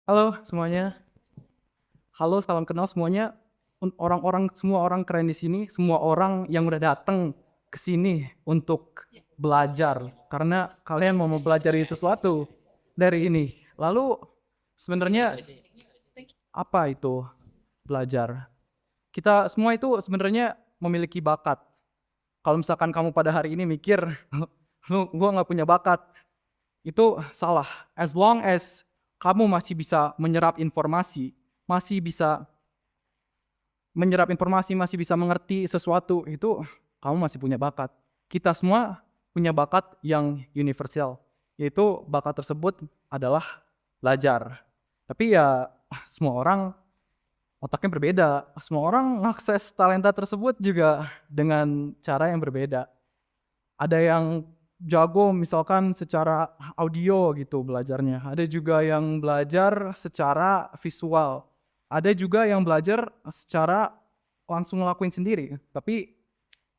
Halo semuanya. Halo, salam kenal semuanya. Semua orang keren di sini, semua orang yang udah datang ke sini untuk belajar karena kalian mau mempelajari sesuatu dari ini. Lalu sebenarnya apa itu belajar? Kita semua itu sebenarnya memiliki bakat. Kalau misalkan kamu pada hari ini mikir, gua nggak punya bakat, itu salah. As long as kamu masih bisa masih bisa mengerti sesuatu, itu kamu masih punya bakat. Kita semua punya bakat yang universal, yaitu bakat tersebut adalah belajar. Tapi ya semua orang otaknya berbeda, semua orang mengakses talenta tersebut juga dengan cara yang berbeda. Ada yang jago misalkan secara audio gitu belajarnya, ada juga yang belajar secara visual, ada juga yang belajar secara langsung ngelakuin sendiri. Tapi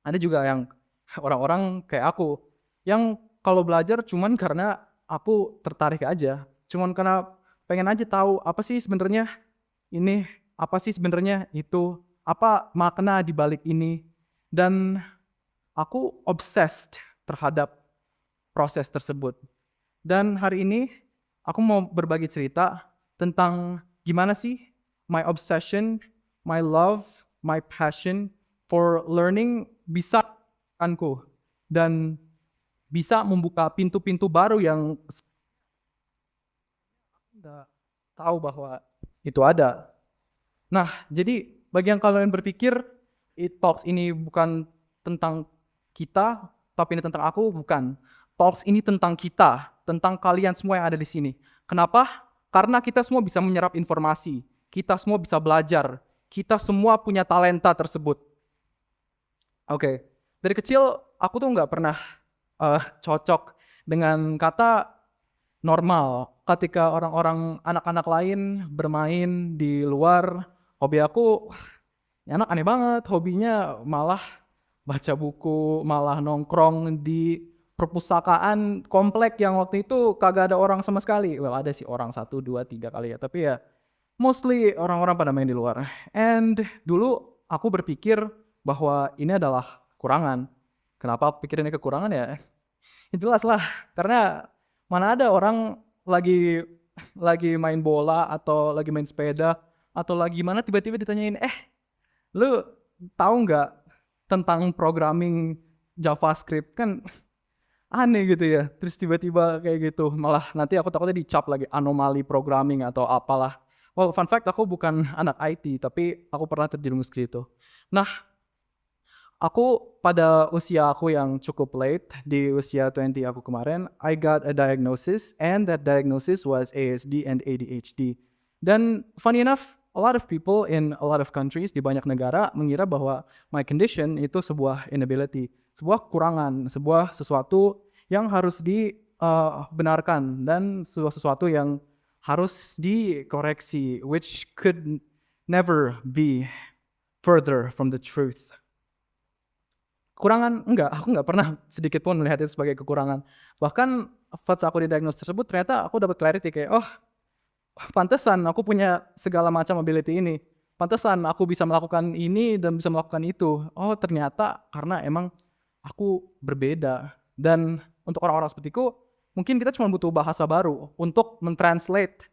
ada juga yang orang-orang kayak aku yang kalau belajar cuman karena aku tertarik aja, cuman karena pengen aja tahu apa sih sebenarnya ini, apa sih sebenarnya itu, apa makna di balik ini. Dan aku obsessed terhadap proses tersebut. Dan hari ini aku mau berbagi cerita tentang gimana sih my obsession, my love, my passion for learning bisa kanku dan bisa membuka pintu-pintu baru yang nggak tahu bahwa itu ada. Nah, jadi bagi yang kalian berpikir Talks ini bukan tentang kita, tapi ini tentang aku, bukan. Talks ini tentang kita, tentang kalian semua yang ada di sini. Kenapa? Karena kita semua bisa menyerap informasi, kita semua bisa belajar, kita semua punya talenta tersebut. Oke, dari kecil aku tuh nggak pernah cocok dengan kata normal. Ketika orang-orang anak-anak lain bermain di luar, hobi aku, "Ini anak aneh banget, hobinya malah baca buku, malah nongkrong di perpustakaan komplek yang waktu itu kagak ada orang sama sekali." Well, ada sih orang satu, dua, tiga kali ya, tapi ya mostly orang-orang pada main di luar. And dulu aku berpikir bahwa ini adalah kekurangan. Kenapa aku pikir ini kekurangan ya? Ya jelas lah, karena mana ada orang lagi main bola atau lagi main sepeda atau lagi mana tiba-tiba ditanyain, lu tahu nggak tentang programming JavaScript? Kan aneh gitu ya. Terus tiba-tiba kayak gitu. Malah nanti aku takutnya dicap lagi anomali programming atau apalah. Well, fun fact, aku bukan anak IT, tapi aku pernah terjerumus ke situ. Nah, aku pada usia aku yang cukup late, di usia 20 aku kemarin, I got a diagnosis and that diagnosis was ASD and ADHD. Dan funny enough, a lot of people in a lot of countries di banyak negara mengira bahwa my condition itu sebuah inability, sebuah kekurangan, sebuah sesuatu yang harus dibenarkan dan sebuah sesuatu yang harus dikoreksi, which could never be further from the truth. Kekurangan? Enggak, aku nggak pernah sedikit pun melihat itu sebagai kekurangan. Bahkan pas aku didiagnosis tersebut ternyata aku dapat clarity kayak, "Oh, pantesan aku punya segala macam ability ini. Pantesan aku bisa melakukan ini dan bisa melakukan itu. Oh, ternyata karena emang aku berbeda." Dan untuk orang-orang sepertiku, mungkin kita cuma butuh bahasa baru untuk men-translate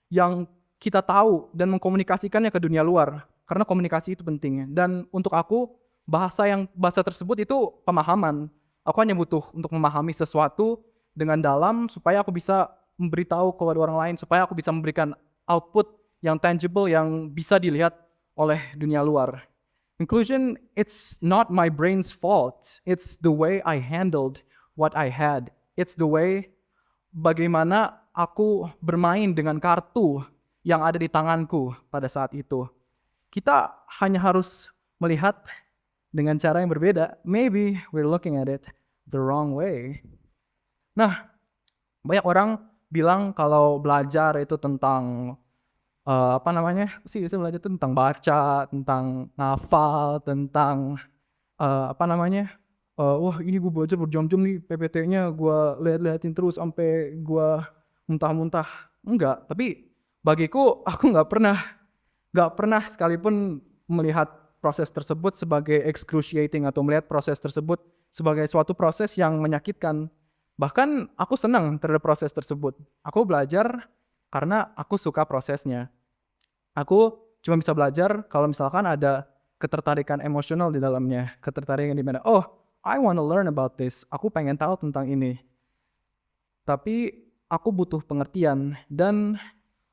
yang kita tahu dan mengkomunikasikannya ke dunia luar. Karena komunikasi itu penting. Dan untuk aku, bahasa tersebut itu pemahaman. Aku hanya butuh untuk memahami sesuatu dengan dalam supaya aku bisa memberitahu kepada orang lain, supaya aku bisa memberikan output yang tangible yang bisa dilihat oleh dunia luar. Inclusion, it's not my brain's fault. It's the way I handled what I had. It's the way bagaimana aku bermain dengan kartu yang ada di tanganku pada saat itu. Kita hanya harus melihat dengan cara yang berbeda. Maybe we're looking at it the wrong way. Nah, banyak orang bilang kalau belajar itu tentang apa namanya sih, bisa belajar itu tentang baca, tentang ngafal, tentang apa namanya, wah ini gue belajar berjam-jam nih PPT-nya gue lihat-lihatin terus sampai gue muntah-muntah. Enggak. Tapi bagiku aku nggak pernah sekalipun melihat proses tersebut sebagai excruciating atau melihat proses tersebut sebagai suatu proses yang menyakitkan. Bahkan aku senang terhadap proses tersebut. Aku belajar karena aku suka prosesnya. Aku cuma bisa belajar kalau misalkan ada ketertarikan emosional di dalamnya. Ketertarikan di mana, oh, I wanna learn about this. Aku pengen tahu tentang ini. Tapi aku butuh pengertian dan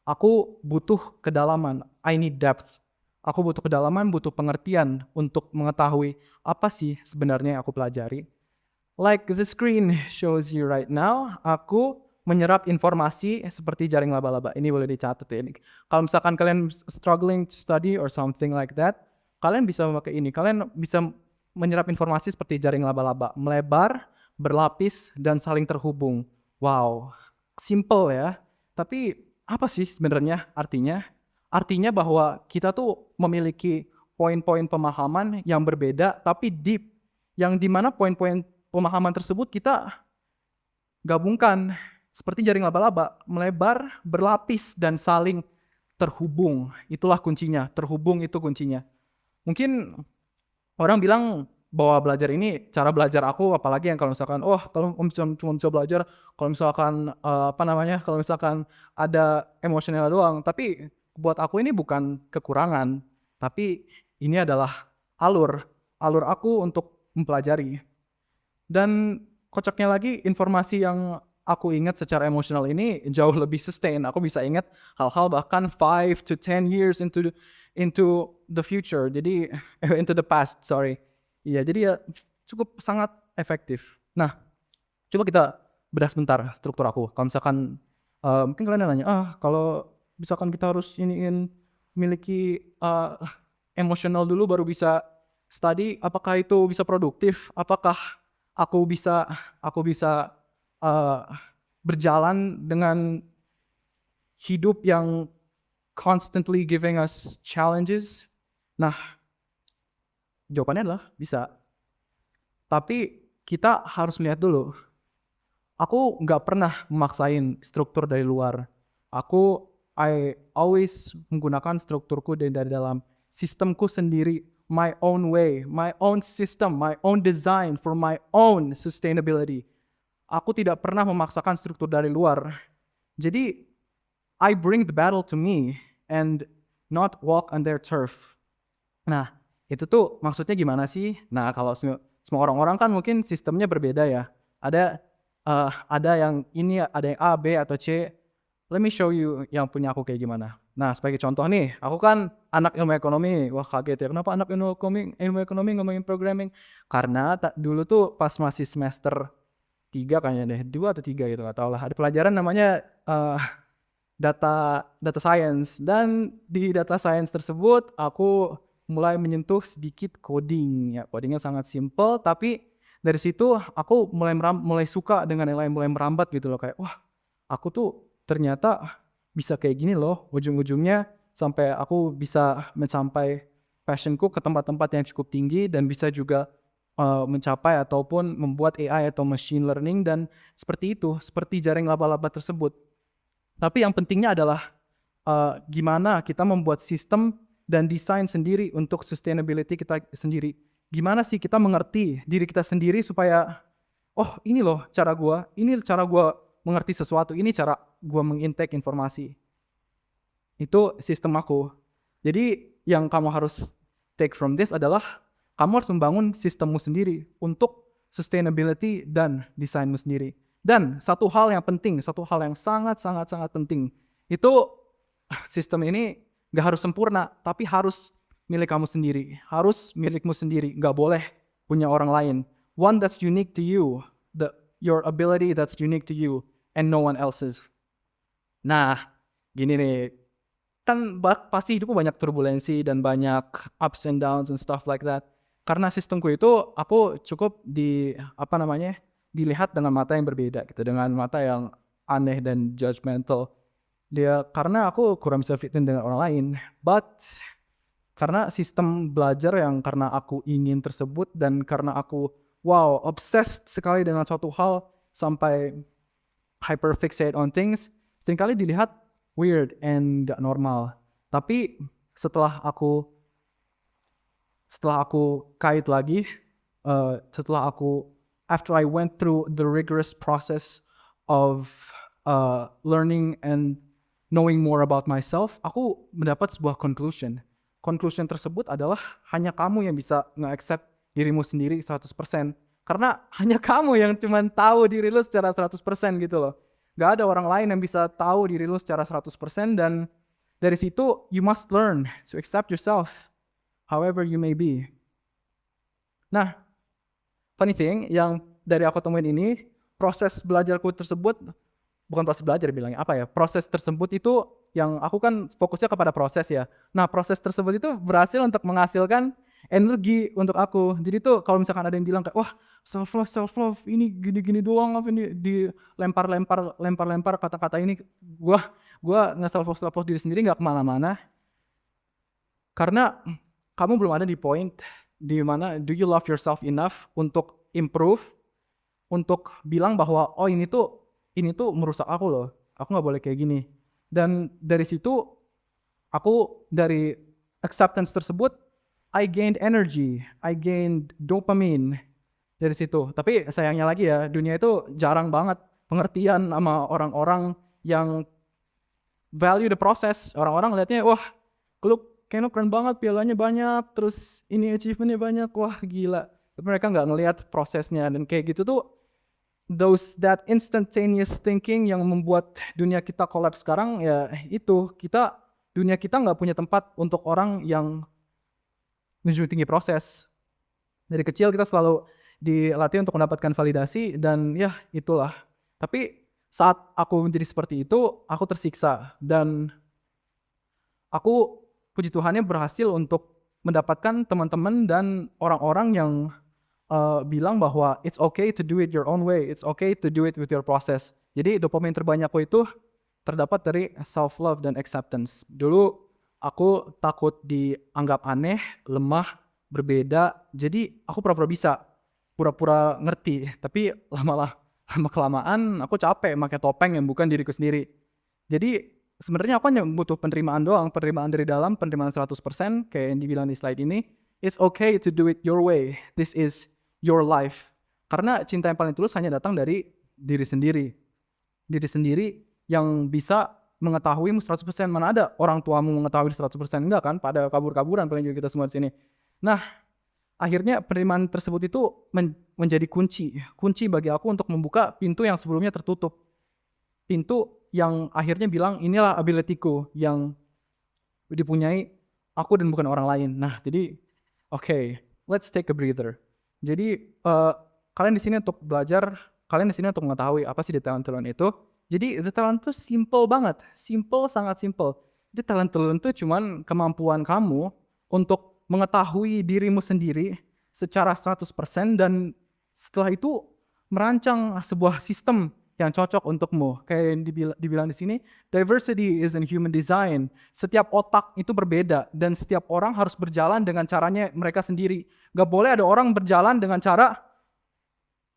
aku butuh kedalaman. I need depth. Aku butuh kedalaman, butuh pengertian untuk mengetahui apa sih sebenarnya yang aku pelajari. Like the screen shows you right now, aku menyerap informasi seperti jaring laba-laba. Ini boleh dicatat ya. Kalau misalkan kalian struggling to study or something like that, kalian bisa memakai ini. Kalian bisa menyerap informasi seperti jaring laba-laba, melebar, berlapis, dan saling terhubung. Wow, simple ya. Tapi apa sih sebenarnya artinya? Artinya bahwa kita tuh memiliki poin-poin pemahaman yang berbeda tapi deep. Yang dimana poin-poin pemahaman tersebut kita gabungkan seperti jaring laba-laba, melebar, berlapis, dan saling terhubung. Itulah kuncinya, terhubung itu kuncinya. Mungkin orang bilang bahwa belajar ini, cara belajar aku, apalagi yang kalau misalkan, oh kalau cuma bisa belajar, kalau misalkan kalau misalkan ada emosional doang. Tapi buat aku ini bukan kekurangan, tapi ini adalah alur aku untuk mempelajari. Dan kocaknya lagi, informasi yang aku ingat secara emosional ini jauh lebih sustain. Aku bisa ingat hal-hal bahkan 5 to 10 years into the future. Jadi into the past, sorry. Iya, jadi ya cukup sangat efektif. Nah, coba kita bedah sebentar struktur aku. Kalau misalkan mungkin kalian nanya, kalau misalkan kita harus memiliki emosional dulu baru bisa study, apakah itu bisa produktif? Apakah aku bisa berjalan dengan hidup yang constantly giving us challenges? Nah, jawabannya adalah bisa. Tapi kita harus melihat dulu. Aku nggak pernah memaksain struktur dari luar. I always menggunakan strukturku dari dalam sistemku sendiri, my own way, my own system, my own design for my own sustainability. Aku tidak pernah memaksakan struktur dari luar. Jadi, I bring the battle to me and not walk on their turf. Nah, itu tuh maksudnya gimana sih? Nah, kalau semua orang-orang kan mungkin sistemnya berbeda ya. Ada yang ini, ada yang A, B, atau C. Let me show you yang punya aku kayak gimana. Nah, sebagai contoh nih, aku kan anak ilmu ekonomi. Wah, kaget ya. Kenapa anak ilmu ekonomi ngomongin programming? Karena dulu tuh pas masih semester 3 kayaknya deh, 2 atau 3 gitu, nggak tahu lah. Ada pelajaran namanya data science. Dan di data science tersebut, aku mulai menyentuh sedikit coding. Ya, codingnya sangat simple, tapi dari situ aku mulai suka dengan yang lain, mulai merambat gitu loh. Kayak, wah, aku tuh ternyata bisa kayak gini loh, ujung-ujungnya sampai aku bisa mencapai passionku ke tempat-tempat yang cukup tinggi dan bisa juga mencapai ataupun membuat AI atau machine learning dan seperti itu, seperti jaring laba-laba tersebut. Tapi yang pentingnya adalah gimana kita membuat sistem dan desain sendiri untuk sustainability kita sendiri. Gimana sih kita mengerti diri kita sendiri supaya, oh ini loh cara gua mengerti sesuatu, ini cara gua mengintake informasi. Itu sistem aku. Jadi yang kamu harus take from this adalah kamu harus membangun sistemmu sendiri untuk sustainability dan desainmu sendiri. Dan satu hal yang penting, satu hal yang sangat penting, itu sistem ini gak harus sempurna, tapi harus milik kamu sendiri, harus milikmu sendiri, gak boleh punya orang lain. One that's unique to you, your ability that's unique to you, and no one else's. Nah, gini nih, kan pasti hidupku banyak turbulensi dan banyak ups and downs and stuff like that. Karena sistemku itu aku cukup dilihat dengan mata yang berbeda gitu, dengan mata yang aneh dan judgmental. Karena aku kurang bisa fit in dengan orang lain, but karena sistem belajar yang karena aku ingin tersebut dan karena aku obsessed sekali dengan suatu hal sampai hyperfixate on things, seringkali dilihat weird and gak normal. Tapi setelah aku kait lagi, after I went through the rigorous process of learning and knowing more about myself, aku mendapat sebuah conclusion. Conclusion tersebut adalah hanya kamu yang bisa nge-accept dirimu sendiri 100%. Karena hanya kamu yang cuman tahu diri lu secara 100% gitu loh. Gak ada orang lain yang bisa tahu diri lu secara 100%, dan dari situ you must learn to accept yourself however you may be. Nah, funny thing yang dari aku temuin ini, proses belajarku tersebut, bukan proses belajar bilangnya, proses tersebut itu yang aku kan fokusnya kepada proses ya. Nah, proses tersebut itu berhasil untuk menghasilkan energi untuk aku. Jadi tuh kalau misalkan ada yang bilang kayak, wah self love ini gini doang, ini dilempar kata-kata ini, gua nge-self love diri sendiri nggak kemana-mana. Karena kamu belum ada di point di mana do you love yourself enough untuk improve, untuk bilang bahwa oh ini tuh merusak aku loh, aku nggak boleh kayak gini. Dan dari situ aku, dari acceptance tersebut, I gained energy, I gained dopamine dari situ. Tapi sayangnya lagi ya, dunia itu jarang banget pengertian sama orang-orang yang value the process. Orang-orang lihatnya, wah lu kayaknya keren banget, pialanya banyak, terus ini achievementnya banyak, wah gila. Tapi mereka nggak ngelihat prosesnya, dan kayak gitu tuh that instantaneous thinking yang membuat dunia kita collapse sekarang. Ya itu, dunia kita nggak punya tempat untuk orang yang menjunjung tinggi proses. Dari kecil kita selalu dilatih untuk mendapatkan validasi, dan ya itulah. Tapi saat aku menjadi seperti itu, aku tersiksa, dan aku puji Tuhannya berhasil untuk mendapatkan teman-teman dan orang-orang yang bilang bahwa it's okay to do it your own way, it's okay to do it with your process. Jadi dopamin terbanyakku itu terdapat dari self love dan acceptance. Dulu aku takut dianggap aneh, lemah, berbeda, jadi aku pura-pura bisa, pura-pura ngerti. Tapi lama kelamaan aku capek pakai topeng yang bukan diriku sendiri. Jadi sebenarnya aku hanya butuh penerimaan doang, penerimaan dari dalam, penerimaan 100%, kayak yang dibilang di slide ini. It's okay to do it your way. This is your life. Karena cinta yang paling tulus hanya datang dari diri sendiri. Diri sendiri yang bisa mengetahuimu 100%. Mana ada orang tuamu mengetahui 100%? Enggak kan? Pada kabur-kaburan paling juga kita semua di sini. Nah, akhirnya penerimaan tersebut itu menjadi kunci bagi aku untuk membuka pintu yang sebelumnya tertutup. Pintu yang akhirnya bilang, inilah ability-ku yang dipunyai aku dan bukan orang lain. Nah, jadi okay, let's take a breather. Jadi kalian di sini untuk belajar, kalian di sini untuk mengetahui apa sih the talent to learn itu. Jadi the talent itu simple banget, sangat simple. Jadi talent to learn itu cuman kemampuan kamu untuk mengetahui dirimu sendiri secara 100%, dan setelah itu merancang sebuah sistem yang cocok untukmu. Kayak yang dibilang di sini, diversity is in human design. Setiap otak itu berbeda, dan setiap orang harus berjalan dengan caranya mereka sendiri. Gak boleh ada orang berjalan dengan cara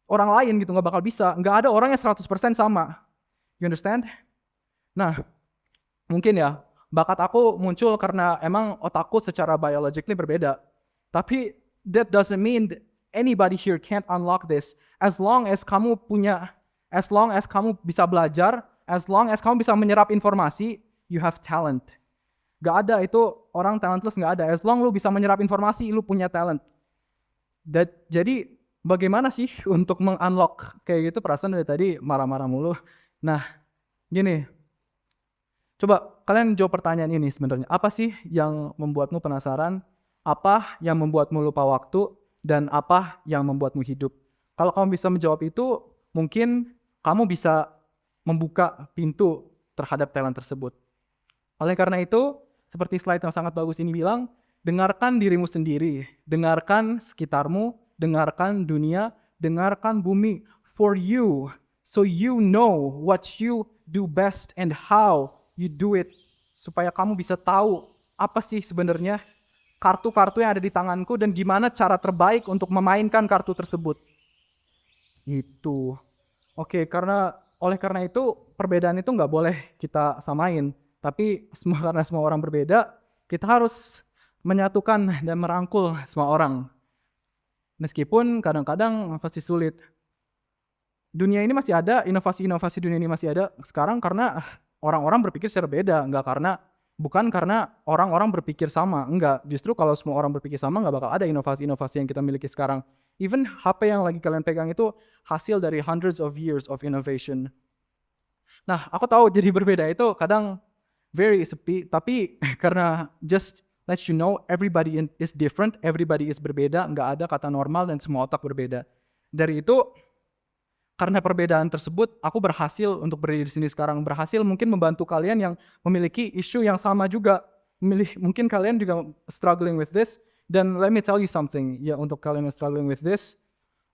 orang lain gitu, gak bakal bisa. Gak ada orang yang 100% sama. You understand? Nah, mungkin ya, bakat aku muncul karena emang otakku secara biologically berbeda. Tapi that doesn't mean anybody here can't unlock this. As long as kamu bisa belajar, as long as kamu bisa menyerap informasi, you have talent. Gak ada itu orang talentless, gak ada. As long lu bisa menyerap informasi, lu punya talent. Jadi bagaimana sih untuk meng-unlock kayak gitu? Perasaan dari tadi marah-marah mulu. Nah, gini. Coba kalian jawab pertanyaan ini sebenarnya. Apa sih yang membuatmu penasaran? Apa yang membuatmu lupa waktu? Dan apa yang membuatmu hidup? Kalau kamu bisa menjawab itu, mungkin kamu bisa membuka pintu terhadap talent tersebut. Oleh karena itu, seperti slide yang sangat bagus ini bilang, dengarkan dirimu sendiri, dengarkan sekitarmu, dengarkan dunia, dengarkan bumi. For you, so you know what you do best and how you do it. Supaya kamu bisa tahu apa sih sebenarnya kartu-kartu yang ada di tanganku dan gimana cara terbaik untuk memainkan kartu tersebut. Itu. Oke, karena oleh karena itu perbedaan itu nggak boleh kita samain. Tapi karena semua orang berbeda, kita harus menyatukan dan merangkul semua orang. Meskipun kadang-kadang pasti sulit. Dunia ini masih ada, inovasi-inovasi dunia ini masih ada sekarang karena orang-orang berpikir secara beda, bukan karena orang-orang berpikir sama, enggak. Justru kalau semua orang berpikir sama nggak bakal ada inovasi-inovasi yang kita miliki sekarang. Even HP yang lagi kalian pegang itu hasil dari hundreds of years of innovation. Nah, aku tahu jadi berbeda itu kadang very sepi, tapi karena just let you know everybody is different, everybody is berbeda, nggak ada kata normal dan semua otak berbeda. Dari itu, karena perbedaan tersebut, aku berhasil untuk berdiri di sini sekarang. Berhasil mungkin membantu kalian yang memiliki isu yang sama juga. Mungkin kalian juga struggling with this. Dan let me tell you something, ya untuk kalian yang struggling with this,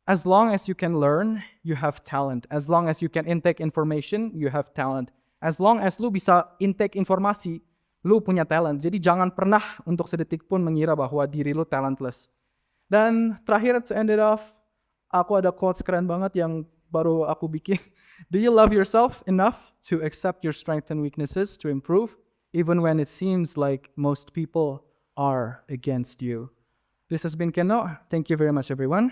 as long as you can learn, you have talent. As long as you can intake information, you have talent. As long as lu bisa intake informasi, lu punya talent. Jadi jangan pernah untuk sedetik pun mengira bahwa diri lu talentless. Dan terakhir, to end it off, aku ada quotes keren banget yang baru aku bikin. Do you love yourself enough to accept your strengths and weaknesses to improve, even when it seems like most people are against you? This has been Keno. Thank you very much, everyone.